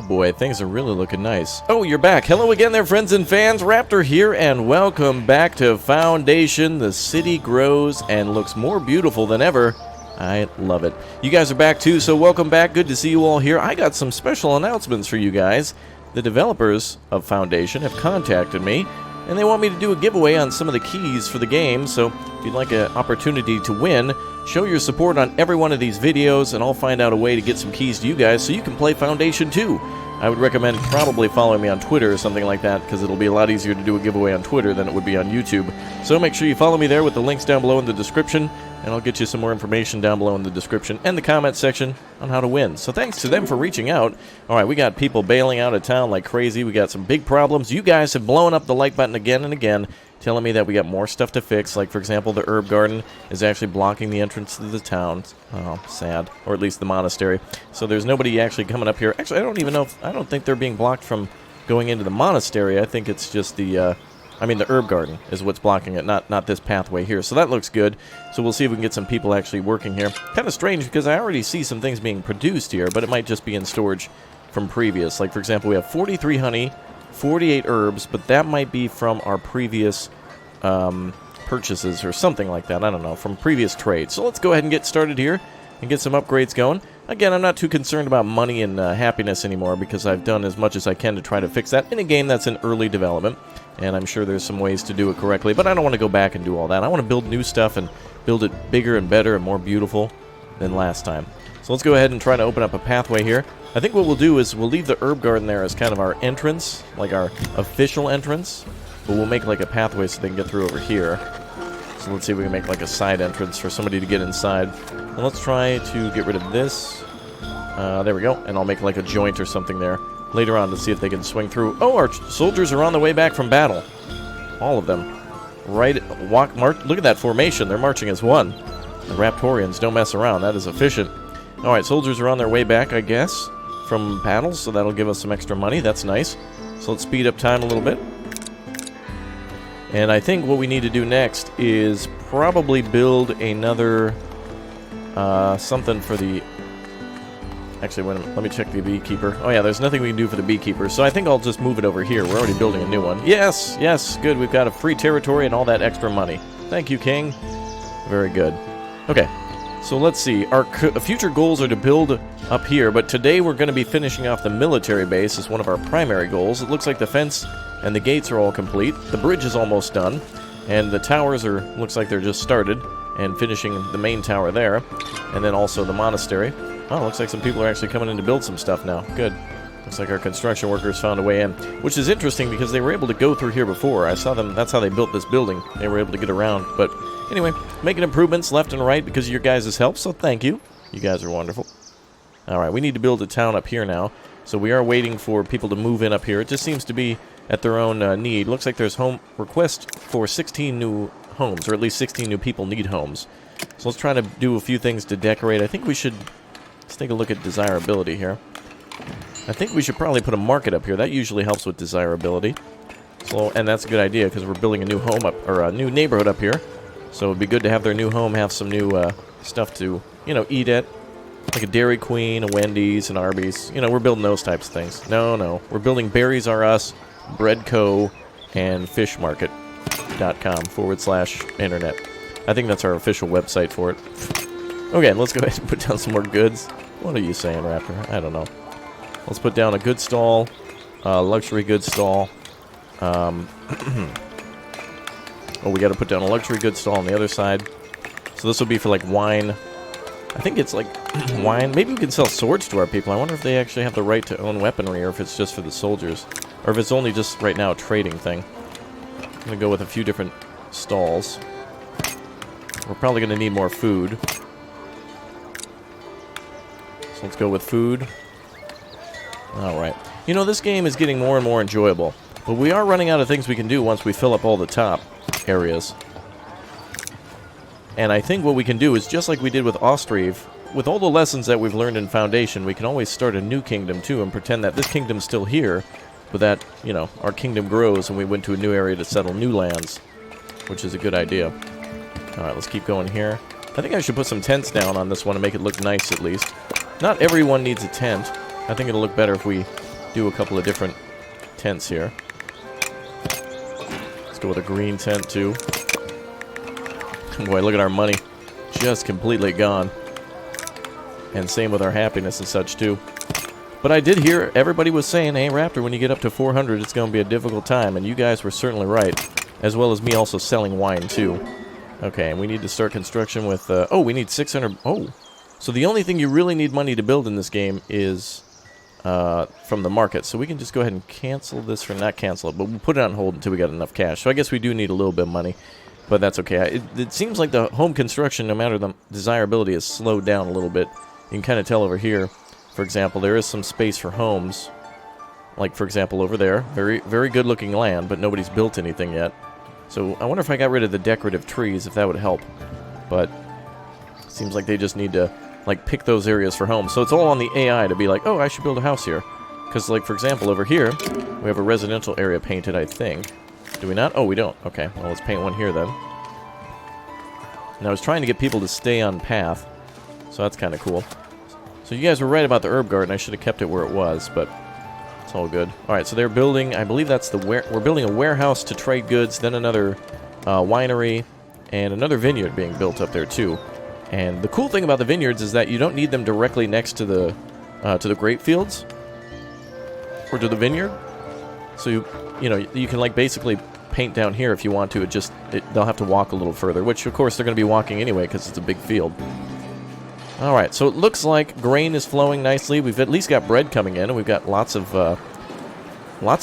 boy, things are really looking nice. Oh, you're back. Hello again there, friends and fans. Raptor here, and welcome back to Foundation. The city grows and looks more beautiful than ever. I love it. You guys are back too, so welcome back. Good to see you all here. I got some special announcements for you guys. The developers of Foundation have contacted me, and they want me to do a giveaway on some of the keys for the game, so if you'd like an opportunity to win, show your support on every one of these videos, and I'll find out a way to get some keys to you guys so you can play Foundation too. I would recommend probably following me on Twitter or something like that, because it'll be a lot easier to do a giveaway on Twitter than it would be on YouTube. So make sure you follow me there with the links down below in the description, and I'll get you some more information down below in the description and the comment section on how to win. So thanks to them for reaching out. Alright, we got people bailing out of town like crazy. We got some big problems. You guys have blown up the like button again and again, telling me that we got more stuff to fix. Like, for example, the herb garden is actually blocking the entrance to the town. Oh, sad. Or at least the monastery. So there's nobody actually coming up here. Actually, I don't even know if... I don't think they're being blocked from going into the monastery. I think it's just the... the herb garden is what's blocking it, not this pathway here. So that looks good. So we'll see if we can get some people actually working here. Kind of strange because I already see some things being produced here, but it might just be in storage from previous. Like, for example, we have 43 honey, 48 herbs, but that might be from our previous purchases or something like that. I don't know, from previous trades. So let's go ahead and get started here and get some upgrades going. Again, I'm not too concerned about money and happiness anymore because I've done as much as I can to try to fix that in a game that's in early development. And I'm sure there's some ways to do it correctly, but I don't want to go back and do all that. I want to build new stuff and build it bigger and better and more beautiful than last time. So let's go ahead and try to open up a pathway here. I think what we'll do is we'll leave the herb garden there as kind of our entrance, like our official entrance, but we'll make like a pathway so they can get through over here. So let's see if we can make like a side entrance for somebody to get inside. And let's try to get rid of this. There we go. And I'll make like a joint or something there later on to see if they can swing through. Oh, our soldiers are on the way back from battle. All of them. Right, look at that formation. They're marching as one. The Raptorians don't mess around. That is efficient. Alright, soldiers are on their way back, I guess, from battles, so that'll give us some extra money. That's nice. So let's speed up time a little bit. And I think what we need to do next is probably build another something for the... Actually, wait a minute. Let me check the beekeeper. Oh yeah, there's nothing we can do for the beekeeper, so I think I'll just move it over here. We're already building a new one. Yes, yes, good. We've got a free territory and all that extra money. Thank you, King. Very good. Okay, so let's see. Our future goals are to build up here, but today we're going to be finishing off the military base as one of our primary goals. It looks like the fence and the gates are all complete. The bridge is almost done, and the towers are, looks like they're just started, and finishing the main tower there, and then also the monastery. Oh, looks like some people are actually coming in to build some stuff now. Good. Looks like our construction workers found a way in, which is interesting because they were able to go through here before. I saw them, that's how they built this building. They were able to get around, but anyway, making improvements left and right because of your guys' help, so thank you. You guys are wonderful. Alright, we need to build a town up here now, so we are waiting for people to move in up here. It just seems to be at their own need. Looks like there's home request for 16 new homes, or at least 16 new people need homes. So let's try to do a few things to decorate. I think we should... Let's take a look at desirability here. I think we should probably put a market up here. That usually helps with desirability. So, and that's a good idea because we're building a new home up, or a new neighborhood up here. So it'd be good to have their new home have some new stuff to, you know, eat at. Like a Dairy Queen, a Wendy's, an Arby's. You know, we're building those types of things. No. We're building Berries R Us, Bread Co., and fishmarket.com/internet. I think that's our official website for it. Okay, let's go ahead and put down some more goods. What are you saying, Raptor? I don't know. Let's put down a good stall, luxury goods stall. Oh, we got to put down a luxury goods stall on the other side. So this will be for like wine. I think it's like wine. Maybe we can sell swords to our people. I wonder if they actually have the right to own weaponry, or if it's just for the soldiers, or if it's only just right now a trading thing. I'm gonna go with a few different stalls. We're probably gonna need more food. So let's go with food. Alright. You know, this game is getting more and more enjoyable. But we are running out of things we can do once we fill up all the top areas. And I think what we can do is, just like we did with Ostriv, with all the lessons that we've learned in Foundation, we can always start a new kingdom too and pretend that this kingdom's still here, but that, you know, our kingdom grows and we went to a new area to settle new lands, which is a good idea. Alright, let's keep going here. I think I should put some tents down on this one to make it look nice at least. Not everyone needs a tent. I think it'll look better if we do a couple of different tents here. Let's go with a green tent, too. Boy, look at our money. Just completely gone. And same with our happiness and such, too. But I did hear everybody was saying, hey, Raptor, when you get up to 400, it's going to be a difficult time. And you guys were certainly right. As well as me also selling wine, too. Okay, and we need to start construction with... oh, we need 600... Oh, so the only thing you really need money to build in this game is from the market. So we can just go ahead and cancel this, for not cancel it, but we'll put it on hold until we got enough cash. So I guess we do need a little bit of money, but that's okay. It seems like the home construction, no matter the desirability, has slowed down a little bit. You can kind of tell over here, for example, there is some space for homes. Like, for example, over there. Very, very good-looking land, but nobody's built anything yet. So I wonder if I got rid of the decorative trees, if that would help. But it seems like they just need to, like, pick those areas for homes. So it's all on the AI to be like, oh, I should build a house here. Because, like, for example, over here, we have a residential area painted, I think. Do we not? Oh, we don't. Okay, well, let's paint one here, then. And I was trying to get people to stay on path. So that's kind of cool. So you guys were right about the herb garden. I should have kept it where it was, but... it's all good. Alright, so they're building, I believe that's the we're building a warehouse to trade goods, then another winery, and another vineyard being built up there too. And the cool thing about the vineyards is that you don't need them directly next to the grape fields, or to the vineyard. So you know, you can like basically paint down here if you want to. They'll have to walk a little further, which of course they're going to be walking anyway because it's a big field. Alright, so it looks like grain is flowing nicely. We've at least got bread coming in, and we've got lots of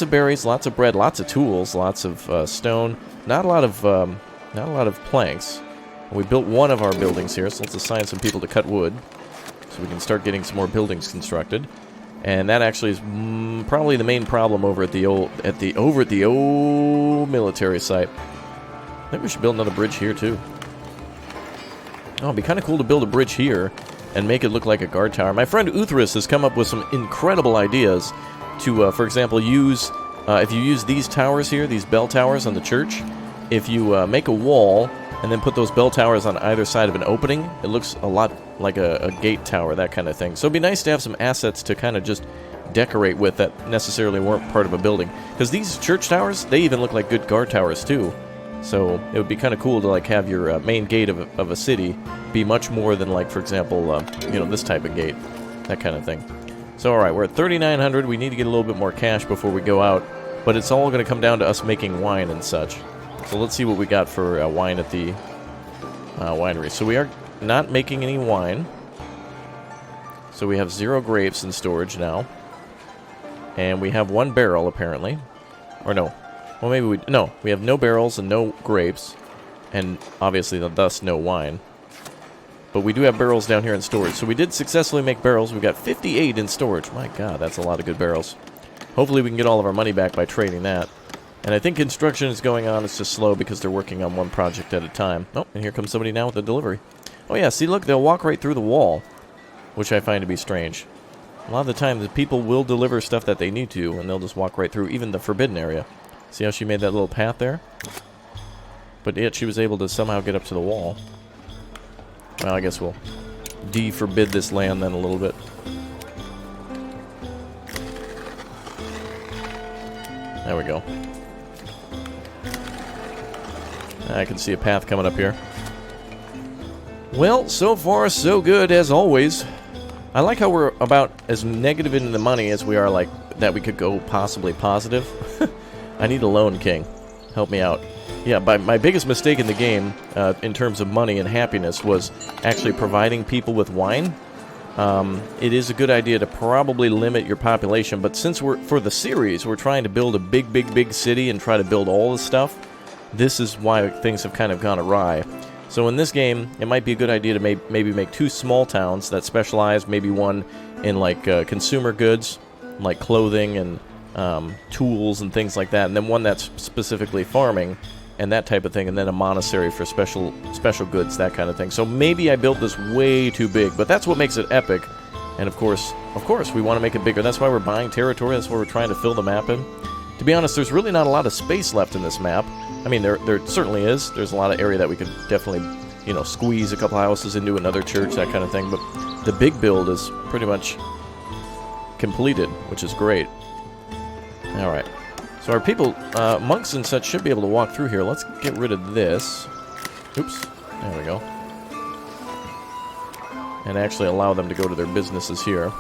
berries, lots of bread, lots of tools, lots of stone. Not a lot of planks. And we built one of our buildings here, so let's assign some people to cut wood, so we can start getting some more buildings constructed. And that actually is probably the main problem over at the old military site. I think we should build another bridge here too. Oh, it'd be kind of cool to build a bridge here and make it look like a guard tower. My friend Uthris has come up with some incredible ideas to, for example, use, if you use these towers here, these bell towers on the church, if you make a wall and then put those bell towers on either side of an opening, it looks a lot like a gate tower, that kind of thing. So it'd be nice to have some assets to kind of just decorate with that necessarily weren't part of a building. Because these church towers, they even look like good guard towers too. So it would be kind of cool to like have your main gate of a city be much more than like, for example, you know, this type of gate, that kind of thing. So all right, we're at 3,900. We need to get a little bit more cash before we go out, but it's all going to come down to us making wine and such. So let's see what we got for wine at the winery. So we are not making any wine. So we have 0 grapes in storage now, and we have 1 barrel apparently, or no. Well, maybe we have no barrels and no grapes, and obviously thus no wine. But we do have barrels down here in storage. So we did successfully make barrels. We've got 58 in storage. My God, that's a lot of good barrels. Hopefully we can get all of our money back by trading that. And I think construction is going on. It's just slow because they're working on one project at a time. Oh, and here comes somebody now with the delivery. Oh yeah, see, look, they'll walk right through the wall, which I find to be strange. A lot of the time, the people will deliver stuff that they need to, and they'll just walk right through, even the forbidden area. See how she made that little path there? But yet she was able to somehow get up to the wall. Well, I guess we'll de-forbid this land then a little bit. There we go. I can see a path coming up here. Well, so far so good as always. I like how we're about as negative in the money as we are like that we could go possibly positive. I need a loan, King. Help me out. Yeah, my biggest mistake in the game, in terms of money and happiness, was actually providing people with wine. It is a good idea to probably limit your population, but since for the series, we're trying to build a big city and try to build all the stuff, this is why things have kind of gone awry. So in this game, it might be a good idea to maybe make 2 small towns that specialize, maybe one in like consumer goods, like clothing and tools and things like that, and then one that's specifically farming and that type of thing, and then a monastery for special goods, that kind of thing. So maybe I built this way too big, but that's what makes it epic. And of course, we want to make it bigger. That's why we're buying territory. That's why we're trying to fill the map in. To be honest, there's really not a lot of space left in this map. I mean, there certainly is. There's a lot of area that we could definitely, you know, squeeze a couple houses into another church, that kind of thing. But the big build is pretty much completed, which is great. Alright. So our people, monks and such, should be able to walk through here. Let's get rid of this. Oops. There we go. And actually allow them to go to their businesses here.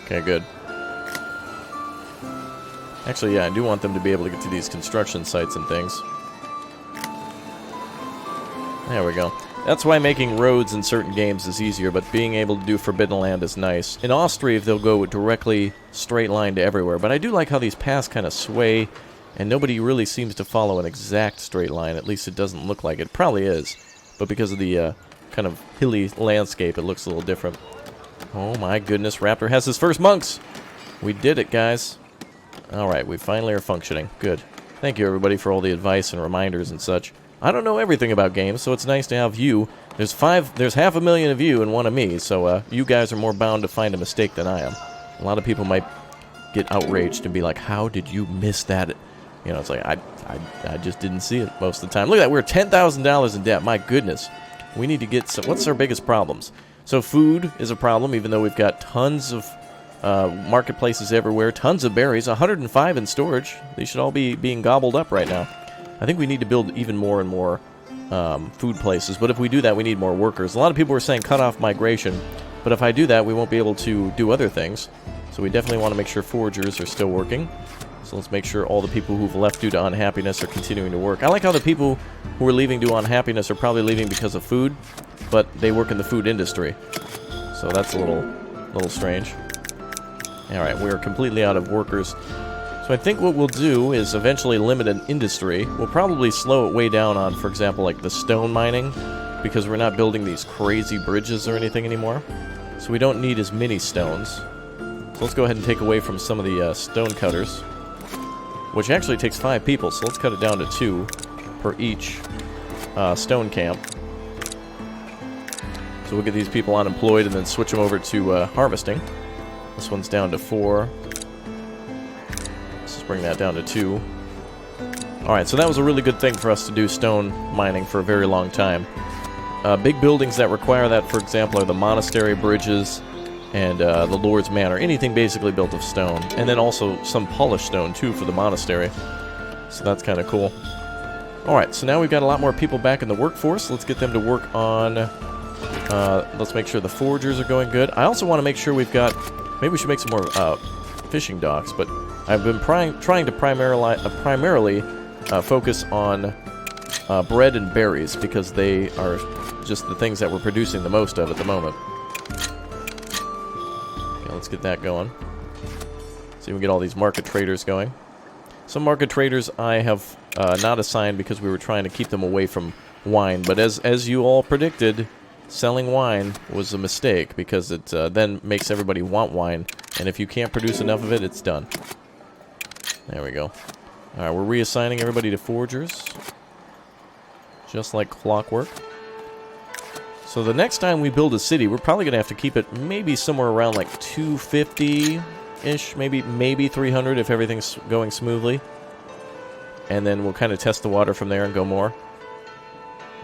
Okay, good. Actually, yeah, I do want them to be able to get to these construction sites and things. There we go. That's why making roads in certain games is easier, but being able to do Forbidden Land is nice. In Austria, they'll go directly straight line to everywhere, but I do like how these paths kind of sway, and nobody really seems to follow an exact straight line. At least it doesn't look like it. It probably is, but because of the kind of hilly landscape, it looks a little different. Oh my goodness, Raptor has his first monks! We did it, guys. Alright, we finally are functioning. Good. Thank you, everybody, for all the advice and reminders and such. I don't know everything about games, so it's nice to have you. There's 500,000 of you and 1 of me, so you guys are more bound to find a mistake than I am. A lot of people might get outraged and be like, how did you miss that? You know, it's like, I just didn't see it most of the time. Look at that, we're $10,000 in debt. My goodness. We need to get some... What's our biggest problems? So food is a problem, even though we've got tons of marketplaces everywhere, tons of berries, 105 in storage. They should all be being gobbled up right now. I think we need to build even more and more food places, but if we do that, we need more workers. A lot of people are saying cut off migration, but if I do that, we won't be able to do other things. So we definitely want to make sure foragers are still working. So let's make sure all the people who've left due to unhappiness are continuing to work. I like how the people who are leaving due to unhappiness are probably leaving because of food, but they work in the food industry. So that's a little strange. Alright, we're completely out of workers. So I think what we'll do is eventually limit an industry. We'll probably slow it way down on, for example, like the stone mining, because we're not building these crazy bridges or anything anymore. So we don't need as many stones. So let's go ahead and take away from some of the stone cutters, which actually takes 5 people, so let's cut it down to 2 per each stone camp. So we'll get these people unemployed and then switch them over to harvesting. This one's down to 4. Let's just bring that down to 2. Alright, so that was a really good thing for us to do stone mining for a very long time. Big buildings that require that, for example, are the monastery bridges and the Lord's Manor. Anything basically built of stone. And then also some polished stone, too, for the monastery. So that's kind of cool. Alright, so now we've got a lot more people back in the workforce. Let's get them to work on... let's make sure the foragers are going good. I also want to make sure we've got... Maybe we should make some more fishing docks, but I've been trying to primarily focus on bread and berries, because they are just the things that we're producing the most of at the moment. Okay, let's get that going. See if we can get all these market traders going. Some market traders I have not assigned because we were trying to keep them away from wine, but as you all predicted, selling wine was a mistake, because it then makes everybody want wine, and if you can't produce enough of it, it's done. There we go. Alright, we're reassigning everybody to foragers, just like clockwork. So the next time we build a city, we're probably going to have to keep it maybe somewhere around like 250-ish, maybe 300 if everything's going smoothly. And then we'll kind of test the water from there and go more.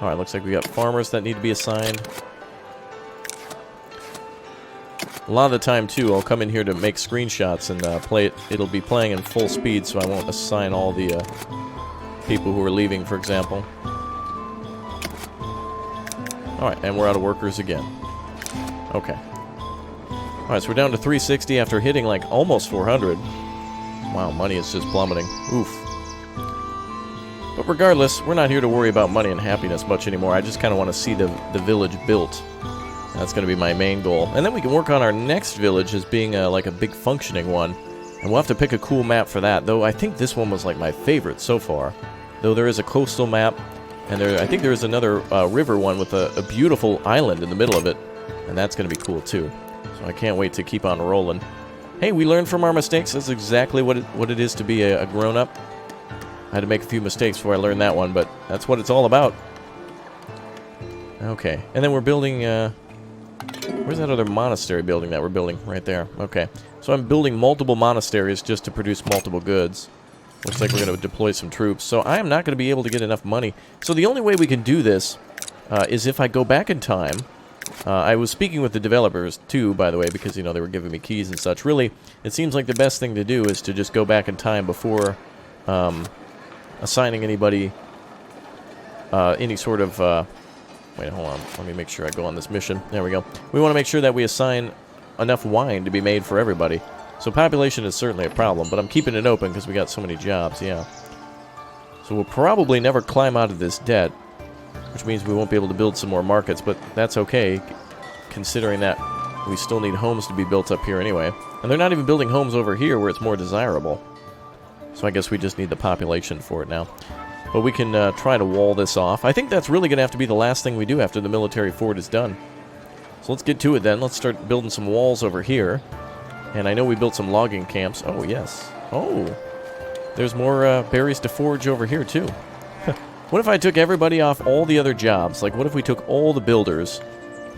Alright, looks like we got farmers that need to be assigned. A lot of the time, too, I'll come in here to make screenshots and play it. It'll be playing in full speed, so I won't assign all the people who are leaving, for example. Alright, and we're out of workers again. Okay. Alright, so we're down to 360 after hitting, like, almost 400. Wow, money is just plummeting. Oof. But regardless, we're not here to worry about money and happiness much anymore. I just kind of want to see the village built. That's going to be my main goal. And then we can work on our next village as being like a big functioning one. And we'll have to pick a cool map for that. Though I think this one was like my favorite so far. Though there is a coastal map. And I think there is another river one with a beautiful island in the middle of it. And that's going to be cool too. So I can't wait to keep on rolling. Hey, we learned from our mistakes. That's exactly what it is to be a grown-up. I had to make a few mistakes before I learned that one, but that's what it's all about. Okay, and then we're building, where's that other monastery building that we're building? Right there. Okay, so I'm building multiple monasteries just to produce multiple goods. Looks like we're going to deploy some troops, so I am not going to be able to get enough money. So the only way we can do this is if I go back in time I was speaking with the developers, too, by the way, because, you know, they were giving me keys and such. Really, it seems like the best thing to do is to just go back in time before assigning anybody any sort of... wait, hold on. Let me make sure I go on this mission. There we go. We want to make sure that we assign enough wine to be made for everybody. So population is certainly a problem, but I'm keeping it open because we got so many jobs, yeah. So we'll probably never climb out of this debt, which means we won't be able to build some more markets, but that's okay, considering that we still need homes to be built up here anyway. And they're not even building homes over here where it's more desirable. So I guess we just need the population for it now. But we can try to wall this off. I think that's really going to have to be the last thing we do after the military fort is done. So let's get to it then. Let's start building some walls over here. And I know we built some logging camps. Oh, yes. Oh, there's more berries to forage over here, too. What if I took everybody off all the other jobs? Like, what if we took all the builders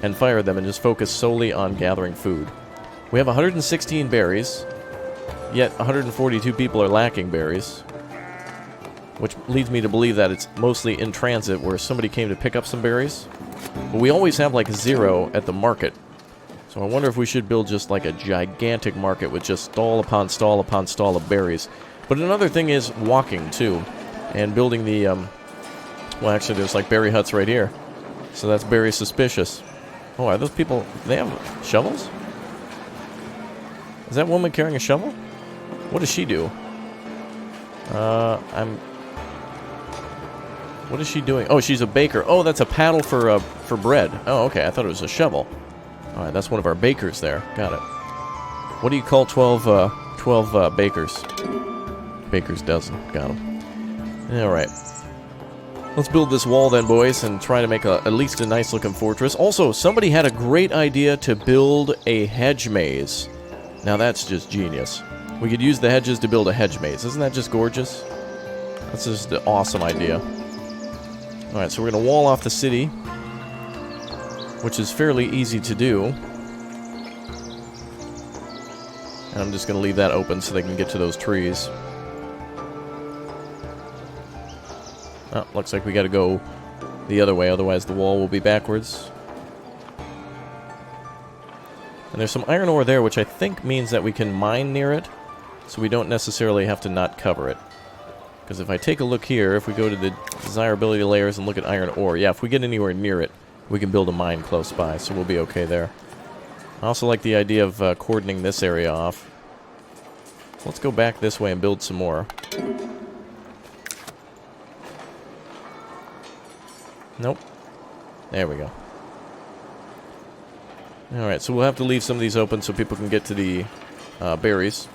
and fired them and just focused solely on gathering food? We have 116 berries, yet 142 people are lacking berries, which leads me to believe that it's mostly in transit where somebody came to pick up some berries. But we always have, like, 0 at the market. So I wonder if we should build just, like, a gigantic market with just stall upon stall upon stall of berries. But another thing is walking, too, and building the, well, actually, there's, like, berry huts right here. So that's very suspicious. Oh, are those people... They have shovels? Is that woman carrying a shovel? What does she do? What is she doing? Oh, she's a baker. Oh, that's a paddle for bread. Oh, okay. I thought it was a shovel. All right, that's one of our bakers there. Got it. What do you call 12 bakers? Baker's dozen. Got them. All right. Let's build this wall then, boys, and try to make at least a nice-looking fortress. Also, somebody had a great idea to build a hedge maze. Now, that's just genius. We could use the hedges to build a hedge maze. Isn't that just gorgeous? That's just an awesome idea. Alright, so we're going to wall off the city, which is fairly easy to do. And I'm just going to leave that open so they can get to those trees. Oh, looks like we got to go the other way, otherwise the wall will be backwards. And there's some iron ore there, which I think means that we can mine near it, so we don't necessarily have to not cover it. Because if I take a look here, if we go to the desirability layers and look at iron ore, yeah, if we get anywhere near it, we can build a mine close by, so we'll be okay there. I also like the idea of cordoning this area off. Let's go back this way and build some more. Nope. There we go. Alright, so we'll have to leave some of these open so people can get to the berries.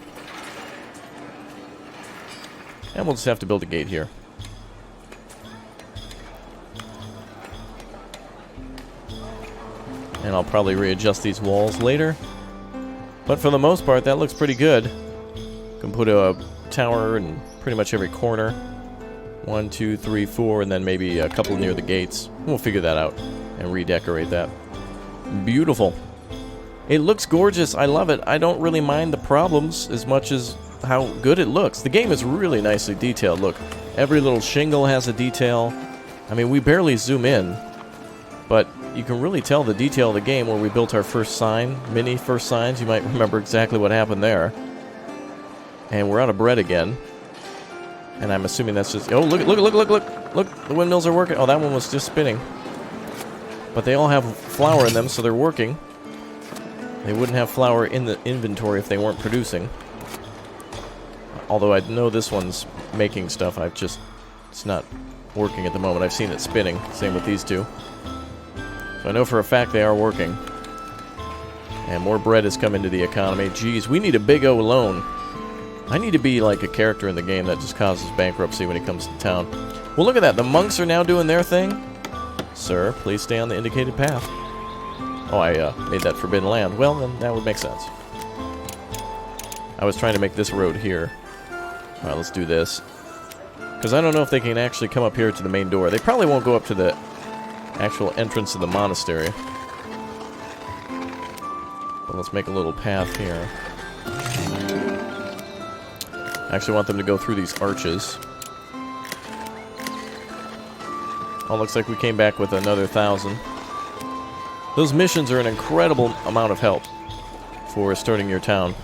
And we'll just have to build a gate here. And I'll probably readjust these walls later. But for the most part, that looks pretty good. Can put a tower in pretty much every corner. 1, 2, 3, 4, and then maybe a couple near the gates. We'll figure that out and redecorate that. Beautiful. It looks gorgeous. I love it. I don't really mind the problems as much as how good it looks. The game is really nicely detailed. Look, every little shingle has a detail. I mean, we barely zoom in, but you can really tell the detail of the game where we built our first sign, mini first signs. You might remember exactly what happened there. And we're out of bread again. And I'm assuming that's just... Oh, look, the windmills are working. Oh, that one was just spinning. But they all have flour in them, so they're working. They wouldn't have flour in the inventory if they weren't producing. Although I know this one's making stuff, it's not working at the moment. I've seen it spinning. Same with these two. So I know for a fact they are working. And more bread has come into the economy. Geez, we need a big O loan. I need to be like a character in the game that just causes bankruptcy when it comes to town. Well, look at that. The monks are now doing their thing. Sir, please stay on the indicated path. Oh, I made that forbidden land. Well, then that would make sense. I was trying to make this road here. Alright, let's do this. Because I don't know if they can actually come up here to the main door. They probably won't go up to the actual entrance to the monastery. But let's make a little path here. I actually want them to go through these arches. Oh, looks like we came back with another 1,000. Those missions are an incredible amount of help for starting your town.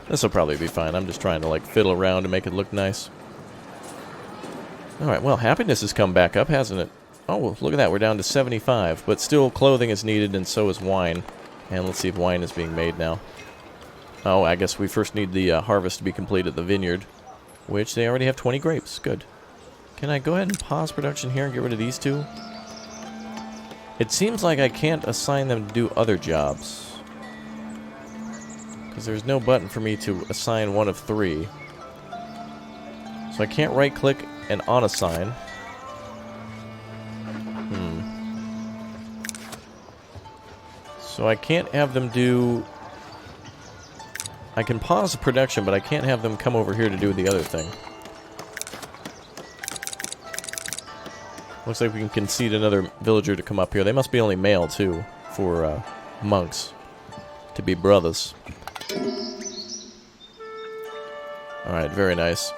This will probably be fine. I'm just trying to, like, fiddle around to make it look nice. Alright, well, happiness has come back up, hasn't it? Oh, well, look at that. We're down to 75. But still, clothing is needed, and so is wine. And let's see if wine is being made now. Oh, I guess we first need the harvest to be complete at the vineyard, which they already have 20 grapes. Good. Can I go ahead and pause production here and get rid of these two? It seems like I can't assign them to do other jobs, because there's no button for me to assign one of 3. So I can't right-click and unassign. So I can't have them do... I can pause the production, but I can't have them come over here to do the other thing. Looks like we can concede another villager to come up here. They must be only male, too, for monks to be brothers. Alright, very nice.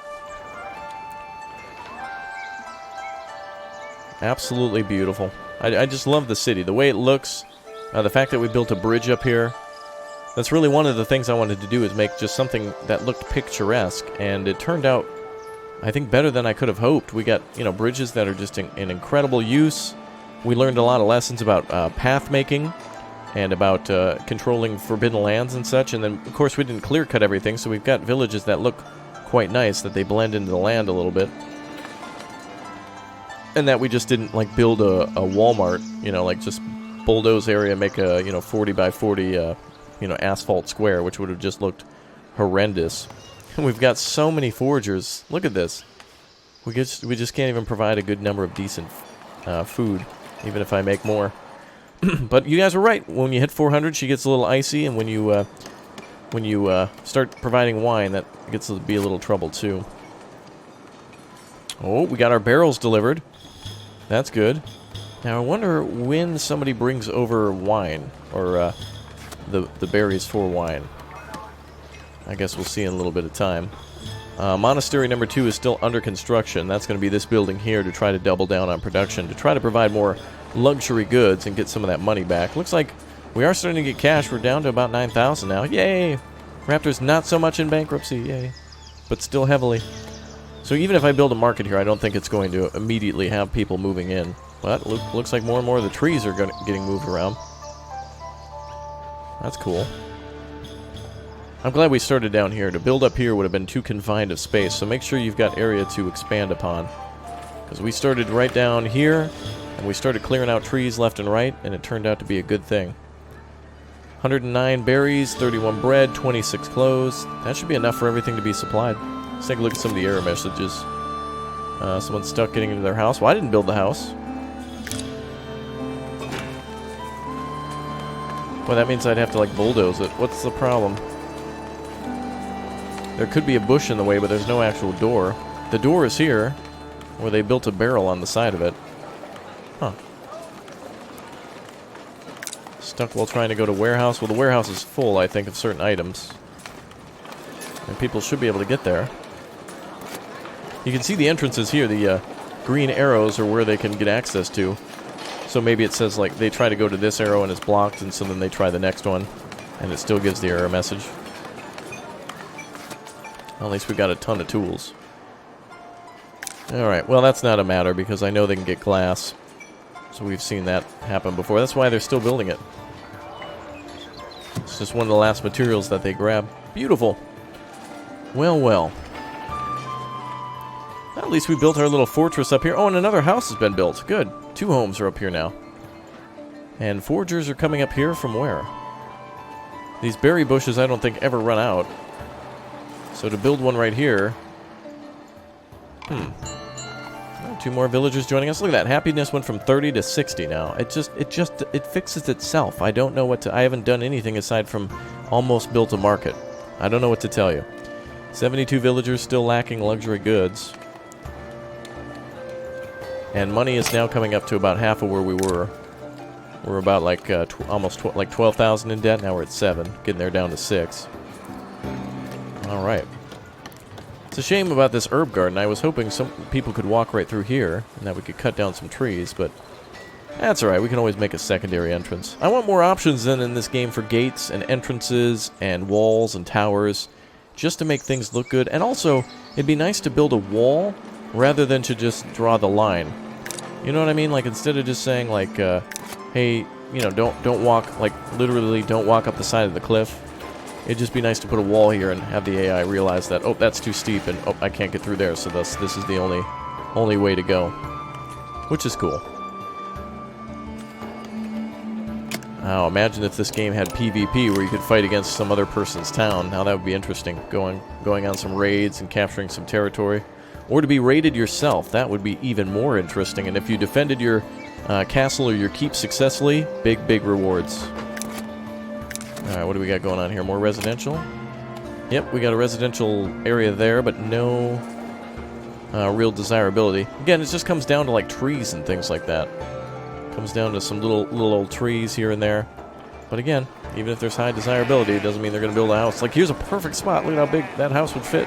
Absolutely beautiful. I just love the city. The way it looks, the fact that we built a bridge up here. That's really one of the things I wanted to do, is make just something that looked picturesque. And it turned out, I think, better than I could have hoped. We got, you know, bridges that are just in incredible use. We learned a lot of lessons about path making and about controlling forbidden lands and such. And then, of course, we didn't clear-cut everything, so we've got villages that look quite nice, that they blend into the land a little bit. And that we just didn't, like, build a Walmart, you know, like, just bulldoze area, make a, you know, 40 by 40, you know, asphalt square, which would have just looked horrendous. And we've got so many foragers. Look at this. We just can't even provide a good number of decent food, even if I make more. But you guys were right. When you hit 400, she gets a little icy, and when you start providing wine, that gets to be a little trouble too. Oh, we got our barrels delivered. That's good. Now I wonder when somebody brings over wine, or the berries for wine. I guess we'll see in a little bit of time. Monastery number 2 is still under construction. That's going to be this building here, to try to double down on production, to try to provide more luxury goods and get some of that money back. Looks like we are starting to get cash. We're down to about 9,000 now. Yay! Raptor's not so much in bankruptcy. Yay. But still heavily. So even if I build a market here, I don't think it's going to immediately have people moving in. But looks like more and more of the trees are getting moved around. That's cool. I'm glad we started down here. To build up here would have been too confined of space, so make sure you've got area to expand upon. Because we started right down here, and we started clearing out trees left and right, and it turned out to be a good thing. 109 berries, 31 bread, 26 clothes. That should be enough for everything to be supplied. Let's take a look at some of the error messages. Someone's stuck getting into their house. Well, I didn't build the house. Well, that means I'd have to, like, bulldoze it. What's the problem? There could be a bush in the way, but there's no actual door. The door is here, where they built a barrel on the side of it. Huh. Stuck while trying to go to warehouse. Well, the warehouse is full, I think, of certain items. And people should be able to get there. You can see the entrances here. The green arrows are where they can get access to. So maybe it says, like, they try to go to this arrow and it's blocked, and so then they try the next one, and it still gives the error message. Well, at least we got a ton of tools. Alright, well, that's not a matter, because I know they can get glass. So we've seen that happen before. That's why they're still building it. It's just one of the last materials that they grab. Beautiful. Well, well. At least we built our little fortress up here. Oh, and another house has been built. Good. 2 homes are up here now. And foragers are coming up here from where? These berry bushes I don't think ever run out. So to build one right here... Oh, 2 more villagers joining us. Look at that. Happiness went from 30 to 60 now. It fixes itself. I don't know what to... I haven't done anything aside from almost built a market. I don't know what to tell you. 72 villagers still lacking luxury goods. And money is now coming up to about half of where we were. We're about like almost like 12,000 in debt. Now we're at 7, getting there down to 6. All right. It's a shame about this herb garden. I was hoping some people could walk right through here and that we could cut down some trees, but That's alright, we can always make a secondary entrance. I want more options than in this game for gates and entrances and walls and towers, just to make things look good. And also, it'd be nice to build a wall rather than to just draw the line. You know what I mean? Like, instead of just saying, like, hey, you know, don't walk, like, literally don't walk up the side of the cliff. It'd just be nice to put a wall here and have the AI realize that, oh, that's too steep, and, oh, I can't get through there, so thus this is the only way to go. Which is cool. Oh, imagine if this game had PvP where you could fight against some other person's town. Now that would be interesting. Going on some raids and capturing some territory. Or to be raided yourself. That would be even more interesting. And if you defended your castle or your keep successfully, big rewards. Alright, what do we got going on here? More residential? Yep, we got a residential area there, but no real desirability. Again, it just comes down to like trees and things like that. Comes down to some little old trees here and there. But again, even if there's high desirability, it doesn't mean they're going to build a house. Like, here's a perfect spot. Look at how big that house would fit.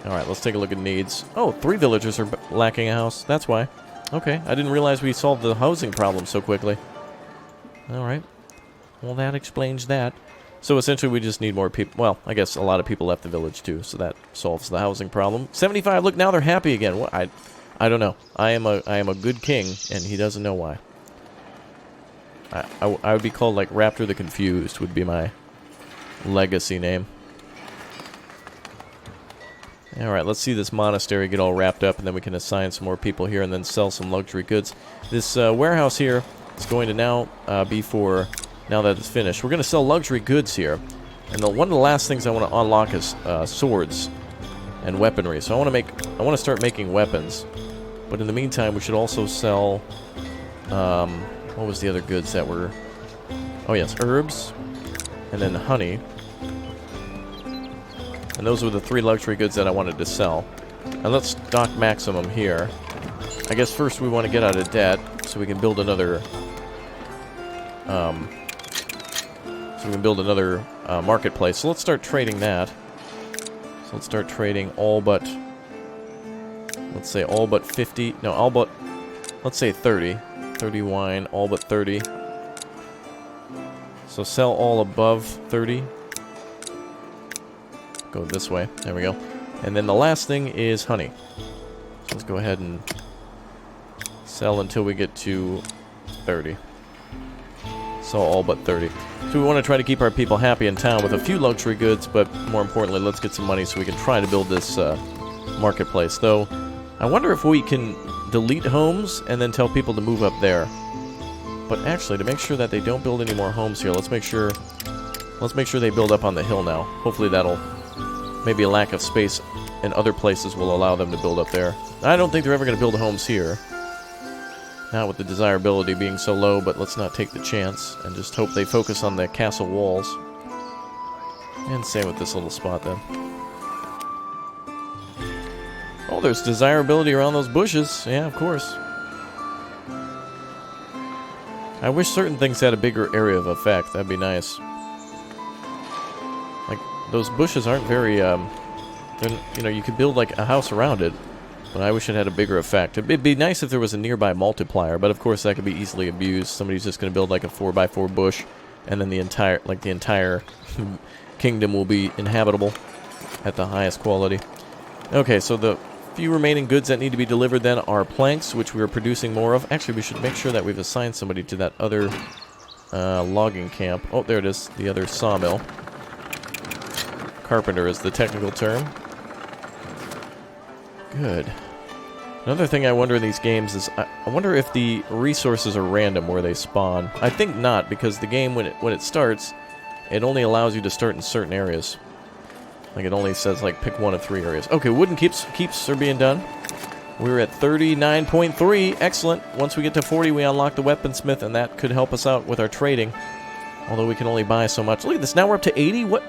Alright, let's take a look at needs. Oh, 3 villagers are lacking a house. That's why. Okay, I didn't realize we solved the housing problem so quickly. Alright. Well, that explains that. So essentially we just need more people. Well, I guess a lot of people left the village too, so that solves the housing problem. 75, look, now they're happy again. What? I don't know. I am a good king, and he doesn't know why. I would be called, like, Raptor the Confused would be my legacy name. Alright, let's see this monastery get all wrapped up, and then we can assign some more people here and then sell some luxury goods. This warehouse here is going to now be for, now that it's finished. We're going to sell luxury goods here. And one of the last things I want to unlock is swords and weaponry. So I want to start making weapons. But in the meantime, we should also sell, what was the other goods that were, oh yes, herbs, and then honey. And those were the 3 luxury goods that I wanted to sell. And let's stock maximum here. I guess first we want to get out of debt, so we can build another, marketplace. So let's start trading that. So let's start trading all but, let's say all but 50, no, all but, let's say 30. 30 wine, all but 30. So sell all above 30. Go this way. There we go. And then the last thing is honey. So let's go ahead and sell until we get to 30. So all but 30. So we want to try to keep our people happy in town with a few luxury goods, but more importantly, let's get some money so we can try to build this marketplace. Though, I wonder if we can delete homes and then tell people to move up there. But actually, to make sure that they don't build any more homes here, let's make sure they build up on the hill now. Hopefully that'll, maybe a lack of space in other places will allow them to build up there. I don't think they're ever going to build homes here. Not with the desirability being so low, but let's not take the chance and just hope they focus on the castle walls. And same with this little spot then. Oh, there's desirability around those bushes. Yeah, of course. I wish certain things had a bigger area of effect. That'd be nice. Like, those bushes aren't very, you know, you could build, like, a house around it. But I wish it had a bigger effect. It'd be nice if there was a nearby multiplier, but of course that could be easily abused. Somebody's just going to build, like, a 4x4 bush, and then the entire kingdom will be inhabitable at the highest quality. Okay, so the few remaining goods that need to be delivered then are planks, which we are producing more of. Actually, we should make sure that we've assigned somebody to that other logging camp. Oh, there it is, the other sawmill. Carpenter is the technical term. Good. Another thing I wonder in these games is, I wonder if the resources are random where they spawn. I think not, because the game, when it starts, it only allows you to start in certain areas. Like, it only says, like, pick one of 3 areas. Okay, wooden keeps are being done. We're at 39.3. Excellent. Once we get to 40, we unlock the weaponsmith, and that could help us out with our trading. Although we can only buy so much. Look at this. Now we're up to 80? What?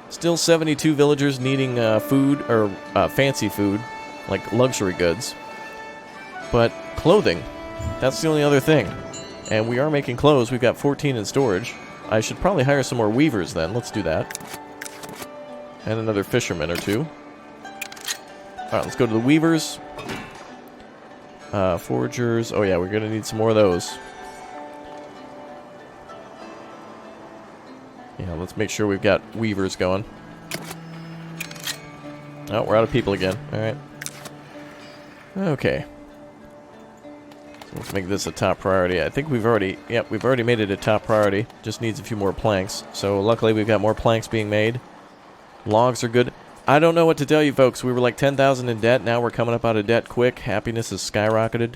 Still 72 villagers needing food, or fancy food, like luxury goods. But clothing, that's the only other thing. And we are making clothes. We've got 14 in storage. I should probably hire some more weavers then. Let's do that. And another fisherman or 2. Alright, let's go to the weavers. Foragers. Oh yeah, we're gonna need some more of those. Yeah, let's make sure we've got weavers going. Oh, we're out of people again. Alright. Okay. So let's make this a top priority. I think we've already made it a top priority. Just needs a few more planks. So luckily we've got more planks being made. Logs are good. I don't know what to tell you folks. We were like 10,000 in debt. Now we're coming up out of debt quick. Happiness has skyrocketed.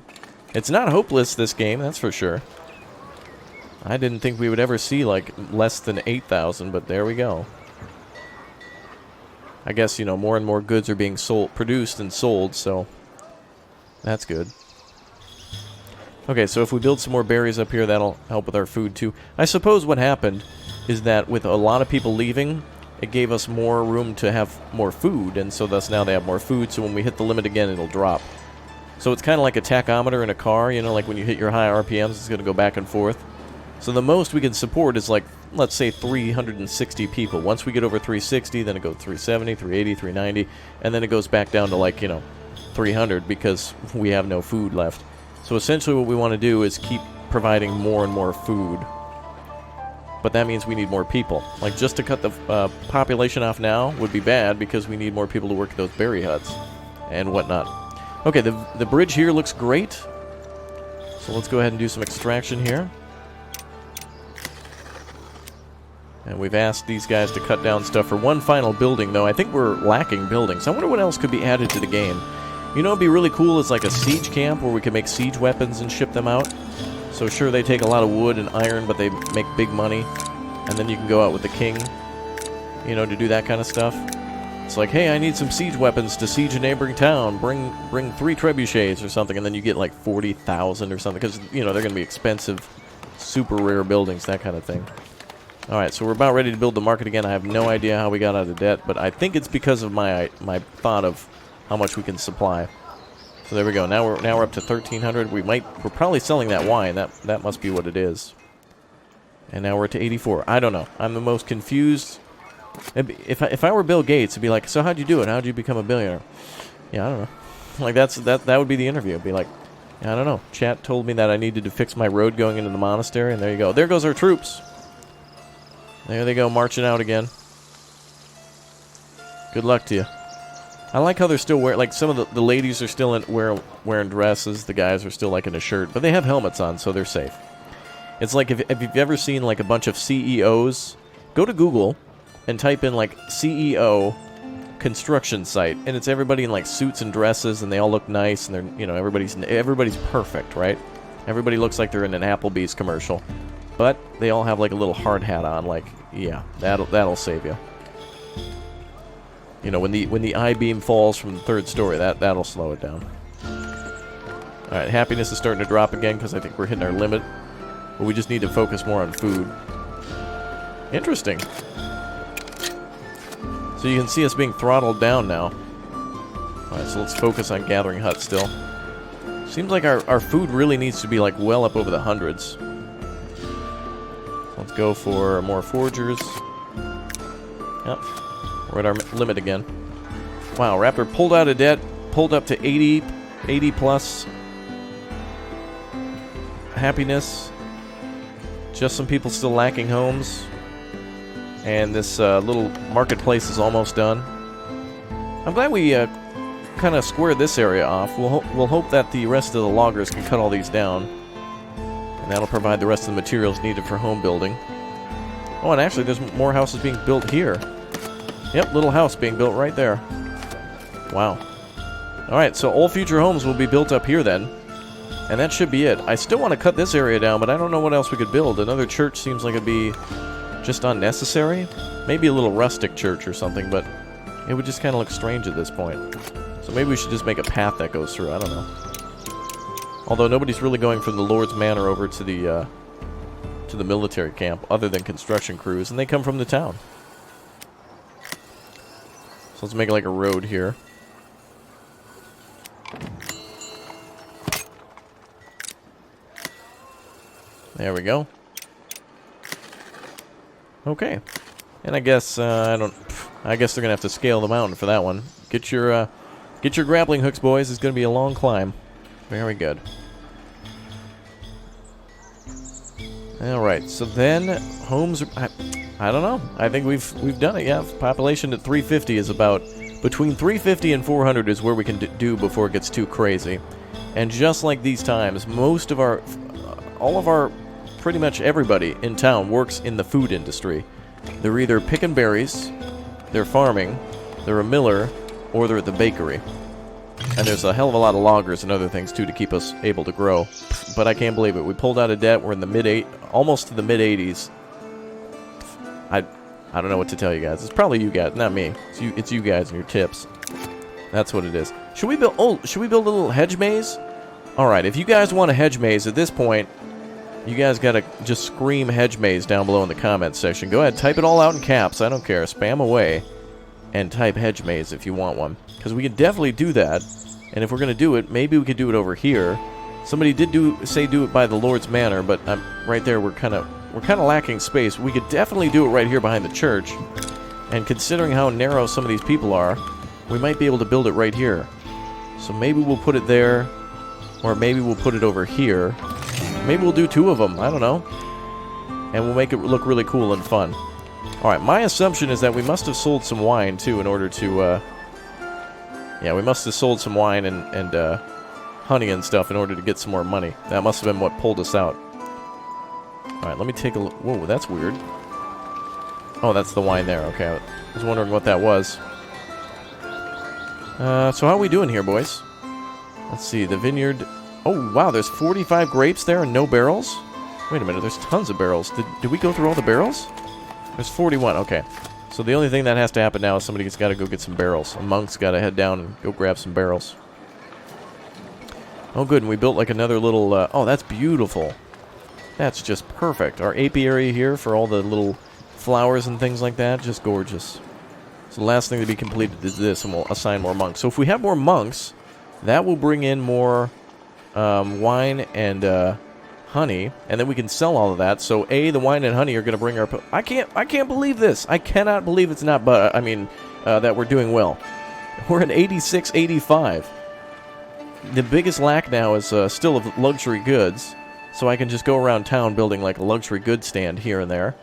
It's not hopeless, this game, that's for sure. I didn't think we would ever see like less than 8,000, but there we go. I guess, you know, more and more goods are being produced and sold, so that's good. Okay, so if we build some more berries up here, that'll help with our food too. I suppose what happened is that with a lot of people leaving, it gave us more room to have more food, and so thus now they have more food, so when we hit the limit again, it'll drop. So it's kind of like a tachometer in a car, you know, like when you hit your high RPMs, it's going to go back and forth. So the most we can support is like, let's say 360 people. Once we get over 360, then it goes 370, 380, 390, and then it goes back down to like, you know, 300 because we have no food left. So essentially what we want to do is keep providing more and more food. But that means we need more people. Like, just to cut the population off now would be bad because we need more people to work at those berry huts and whatnot. Okay, the bridge here looks great. So let's go ahead and do some extraction here. And we've asked these guys to cut down stuff for one final building, though. I think we're lacking buildings. I wonder what else could be added to the game. You know what'd be really cool is like a siege camp where we could make siege weapons and ship them out. So sure, they take a lot of wood and iron, but they make big money. And then you can go out with the king, you know, to do that kind of stuff. It's like, hey, I need some siege weapons to siege a neighboring town. Bring 3 trebuchets or something, and then you get like 40,000 or something. Because, you know, they're going to be expensive, super rare buildings, that kind of thing. Alright, so we're about ready to build the market again. I have no idea how we got out of debt, but I think it's because of my thought of how much we can supply. So there we go. Now we're up to 1,300. We're probably selling that wine. That must be what it is. And now we're to 84. I don't know. I'm the most confused. If I were Bill Gates, it'd be like, so how'd you do it? How'd you become a billionaire? Yeah, I don't know. Like that would be the interview. It'd be like, I don't know. Chat told me that I needed to fix my road going into the monastery, and there you go. There goes our troops. There they go, marching out again. Good luck to you. I like how they're still wearing, like, some of the ladies are still wearing dresses, the guys are still, like, in a shirt, but they have helmets on, so they're safe. It's like, if you've ever seen, like, a bunch of CEOs, go to Google and type in, like, CEO construction site, and it's everybody in, like, suits and dresses, and they all look nice, and they're, you know, everybody's perfect, right? Everybody looks like they're in an Applebee's commercial. But they all have like a little hard hat on, like, yeah, that'll save you. You know, when the I-beam falls from the 3rd story, that'll slow it down. Alright, happiness is starting to drop again because I think we're hitting our limit. But we just need to focus more on food. Interesting. So you can see us being throttled down now. Alright, so let's focus on gathering huts still. Seems like our food really needs to be like well up over the hundreds. Let's go for more foragers. Yep. We're at our limit again. Wow, Raptor pulled out of debt, pulled up to 80 plus. Happiness. Just some people still lacking homes. And this little marketplace is almost done. I'm glad we kind of squared this area off. We'll hope that the rest of the loggers can cut all these down. And that'll provide the rest of the materials needed for home building. Oh, and actually there's more houses being built here. Yep, little house being built right there. Wow. Alright, so all future homes will be built up here then. And that should be it. I still want to cut this area down, but I don't know what else we could build. Another church seems like it'd be just unnecessary. Maybe a little rustic church or something, but it would just kind of look strange at this point. So maybe we should just make a path that goes through. I don't know. Although nobody's really going from the Lord's Manor over to the military camp, other than construction crews, and they come from the town. So let's make it like a road here. There we go. Okay. And I guess I guess they're gonna have to scale the mountain for that one. Get your Get your grappling hooks, boys. It's going to be a long climb. Very good. Alright, so then homes are... I don't know. I think we've done it, yeah. Population at 350 is about... Between 350 and 400 is where we can do before it gets too crazy. And just like these times, most of our... all of our... pretty much everybody in town works in the food industry. They're either picking berries, they're farming, they're a miller, or they're at the bakery. And there's a hell of a lot of loggers and other things, too, to keep us able to grow. But I can't believe it. We pulled out of debt. We're in the almost to the mid-80s. I don't know what to tell you guys. It's probably you guys, not me. It's you guys and your tips. That's what it is. Should we build... Oh, should we build a little hedge maze? Alright, if you guys want a hedge maze at this point, you guys gotta just scream hedge maze down below in the comments section. Go ahead, type it all out in caps. I don't care. Spam away. And type hedge maze if you want one. Because we can definitely do that. And if we're going to do it, maybe we could do it over here. Somebody did say do it by the Lord's Manor, but right there we're kind of lacking space. We could definitely do it right here behind the church. And considering how narrow some of these people are, we might be able to build it right here. So maybe we'll put it there, or maybe we'll put it over here. Maybe we'll do two of them, I don't know. And we'll make it look really cool and fun. Alright, my assumption is that we must have sold some wine, too, in order to, yeah, we must have sold some wine and honey and stuff in order to get some more money. That must have been what pulled us out. Alright, let me take a look. Whoa, that's weird. Oh, that's the wine there. Okay, I was wondering what that was. So how are we doing here, boys? Let's see, the vineyard... Oh, wow, there's 45 grapes there and no barrels? Wait a minute, there's tons of barrels. Did we go through all the barrels? There's 41, okay. So the only thing that has to happen now is somebody's got to go get some barrels. A monk's got to head down and go grab some barrels. Oh, good, and we built like another little... oh, that's beautiful. That's just perfect. Our apiary here for all the little flowers and things like that, just gorgeous. So the last thing to be completed is this, and we'll assign more monks. So if we have more monks, that will bring in more wine and honey, and then we can sell all of that. So the wine and honey are going to bring our... I can't believe this. I cannot believe it's not... But that we're doing well. We're at 86, 85. The biggest lack now is still of luxury goods. So I can just go around town building like a luxury goods stand here and there,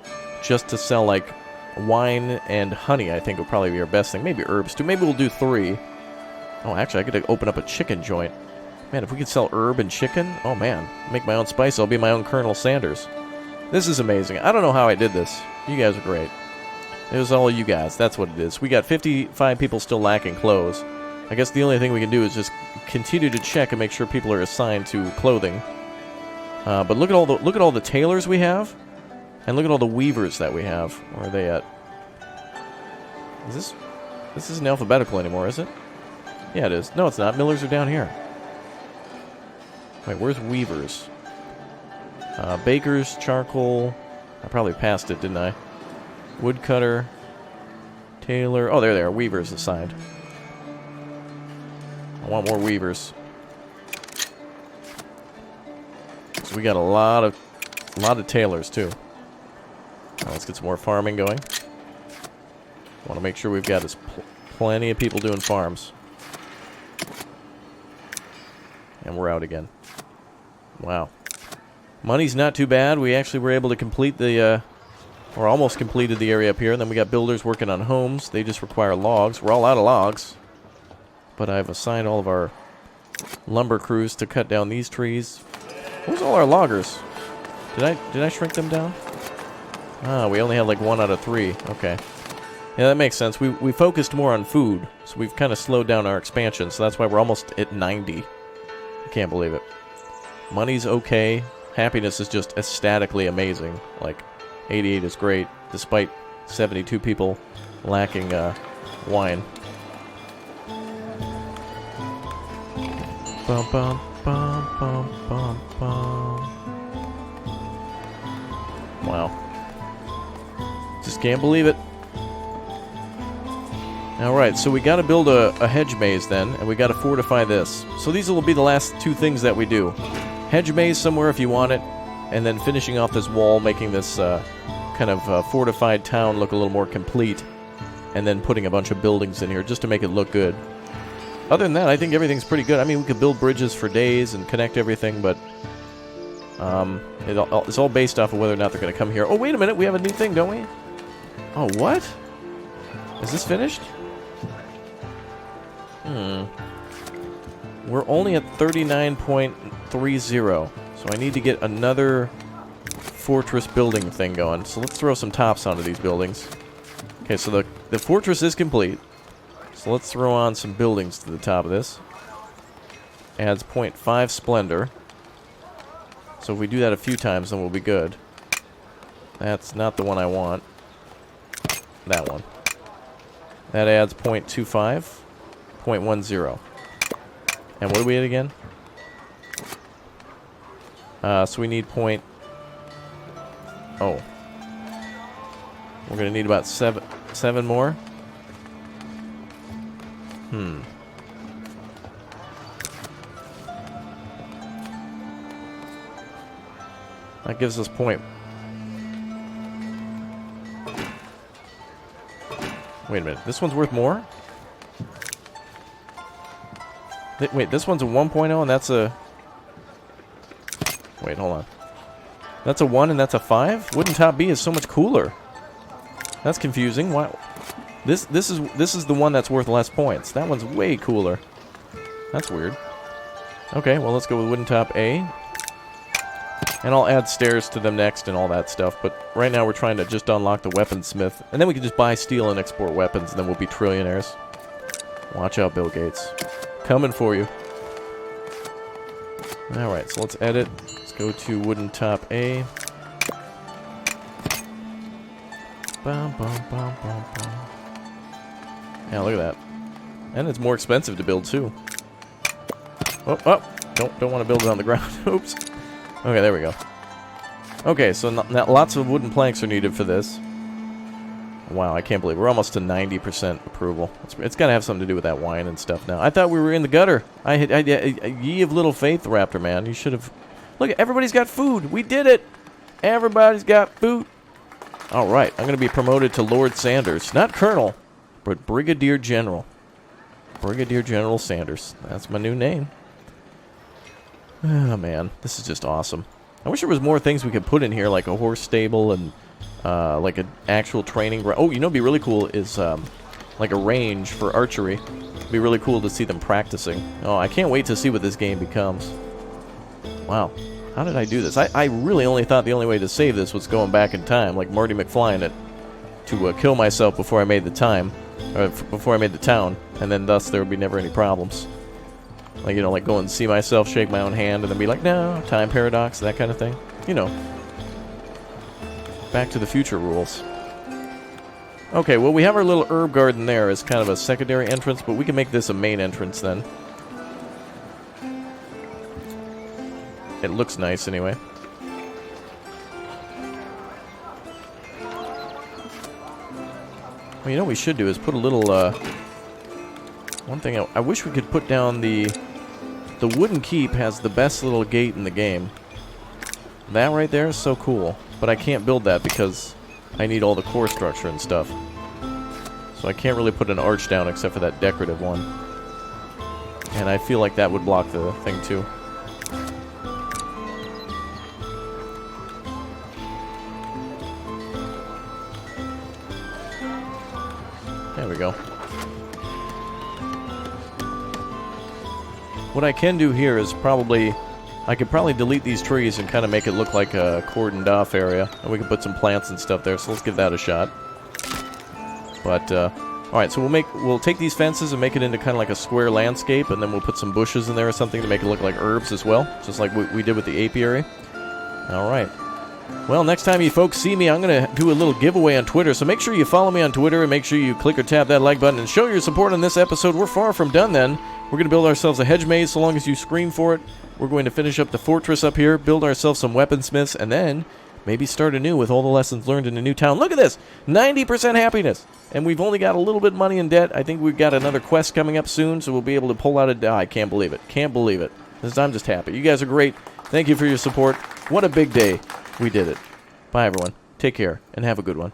just to sell like wine and honey. I think would probably be our best thing. Maybe herbs too. Maybe we'll do 3. Oh, actually, I could open up a chicken joint. Man, if we could sell herb and chicken, oh man, make my own spice. I'll be my own Colonel Sanders. This is amazing. I don't know how I did this. You guys are great. It was all you guys. That's what it is. We got 55 people still lacking clothes. I guess the only thing we can do is just continue to check and make sure people are assigned to clothing. But look at all the tailors we have, and look at all the weavers that we have. Where are they at? This isn't alphabetical anymore, is it? Yeah, it is. No, it's not. Millers are down here. Wait, where's weavers? Bakers, charcoal. I probably passed it, didn't I? Woodcutter, tailor. Oh, there they are. Weavers assigned. I want more weavers. So we got a lot of tailors too. Now let's get some more farming going. Want to make sure we've got plenty of people doing farms. And we're out again. Wow. Money's not too bad. We actually were able to complete the, or almost completed the area up here. And then we got builders working on homes. They just require logs. We're all out of logs. But I've assigned all of our lumber crews to cut down these trees. Where's all our loggers? Did I shrink them down? Ah, we only had like 1 out of 3. Okay. Yeah, that makes sense. We focused more on food, so we've kind of slowed down our expansion, so that's why we're almost at 90. I can't believe it. Money's okay. Happiness is just ecstatically amazing. Like, 88 is great, despite 72 people lacking wine. Bum, bum, bum, bum, bum, bum. Wow. Just can't believe it. Alright, so we gotta build a hedge maze then, and we gotta fortify this. So these will be the last 2 things that we do. Hedge maze somewhere if you want it, and then finishing off this wall, making this kind of fortified town look a little more complete, and then putting a bunch of buildings in here just to make it look good. other than that, I think everything's pretty good. I mean, we could build bridges for days and connect everything, but it's all based off of whether or not they're going to come here. Oh, wait a minute. We have a new thing, don't we? Oh, what? Is this finished? We're only at 39.30, so I need to get another fortress building thing going. So let's throw some tops onto these buildings. Okay, so the fortress is complete. So let's throw on some buildings to the top of this. Adds 0.5 splendor. So if we do that a few times, then we'll be good. That's not the one I want. That one. That adds 0.25. 0.10. And what are we at again? So we need Oh. We're going to need about seven more. That gives us point. Wait a minute. This one's worth more? Wait, this one's a 1.0 and that's a... Wait, hold on. That's a 1 and that's a 5? Wooden top B is so much cooler. That's confusing. Why? This is the one that's worth less points. That one's way cooler. That's weird. Okay, well let's go with wooden top A. And I'll add stairs to them next and all that stuff. But right now we're trying to just unlock the weaponsmith. And then we can just buy steel and export weapons and then we'll be trillionaires. Watch out, Bill Gates. Coming for you. Alright, so let's edit. Let's go to wooden top A. Bum, bum, bum, bum, bum. Yeah, look at that. And it's more expensive to build too. Oh, don't want to build it on the ground. Oops. Okay, there we go. Okay, so now lots of wooden planks are needed for this. Wow, I can't believe we're almost to 90% approval. It's got to have something to do with that wine and stuff now. I thought we were in the gutter. Ye of little faith, Raptor man. You should have... Look, everybody's got food. We did it. Everybody's got food. All right, I'm going to be promoted to Lord Sanders. Not Colonel, but Brigadier General. Brigadier General Sanders. That's my new name. Oh, man. This is just awesome. I wish there was more things we could put in here, like a horse stable and... like an actual training ground. Oh, you know what'd be really cool is like a range for archery. It'd be really cool to see them practicing. Oh, I can't wait to see what this game becomes. Wow. How did I do this? I really only thought the only way to save this was going back in time, like Marty McFly in it, to kill myself before I made the time, or before I made the town, and then thus there would be never any problems. Like, you know, like go and see myself, shake my own hand, and then be like, no, time paradox, that kind of thing. You know. Back to the Future rules. Okay, well, we have our little herb garden there as kind of a secondary entrance, but we can make this a main entrance then. It looks nice anyway. Well, you know what we should do is put a little, one thing I wish we could put down the wooden keep has the best little gate in the game. That right there is so cool. But I can't build that because I need all the core structure and stuff. So I can't really put an arch down except for that decorative one. And I feel like that would block the thing too. There we go. What I can do here is probably... I could probably delete these trees and kind of make it look like a cordoned off area. And we can put some plants and stuff there, so let's give that a shot. But, alright, so we'll take these fences and make it into kind of like a square landscape, and then we'll put some bushes in there or something to make it look like herbs as well, just like we did with the apiary. Alright. Well, next time you folks see me, I'm going to do a little giveaway on Twitter, so make sure you follow me on Twitter, and make sure you click or tap that like button, and show your support on this episode. We're far from done then. We're going to build ourselves a hedge maze so long as you scream for it. We're going to finish up the fortress up here, build ourselves some weaponsmiths, and then maybe start anew with all the lessons learned in a new town. Look at this! 90% happiness! And we've only got a little bit of money in debt. I think we've got another quest coming up soon, so we'll be able to pull out a... I can't believe it. Can't believe it. I'm just happy. You guys are great. Thank you for your support. What a big day. We did it. Bye, everyone. Take care, and have a good one.